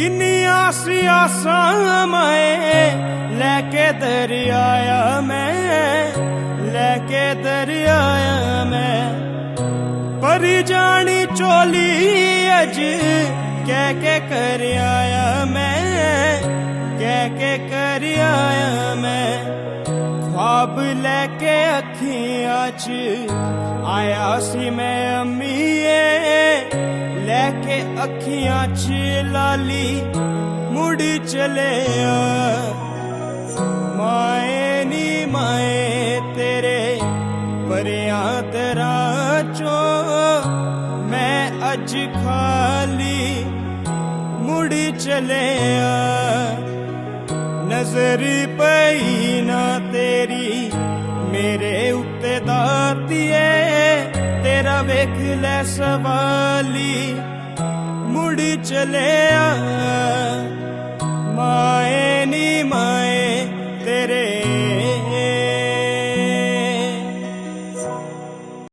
किन्नियां सी आसां मैं लैके दरियाया मैं, लैके दरियाया मैं। परी जानी चोली अज कह के कर आया मैं, कह के कर आया मैं। ख्वाब लैके अखियां च आया सी मैं अम्मीए, लैके अखियां च लाली मुड़ी चले माए नी माए तेरे परियां तेरा चो मैं अज खाली मुड़ी चले। नजर पई ना तेरी मेरे उत्ते दातिए, तेरा वेख लै सवाली मुड़ी चले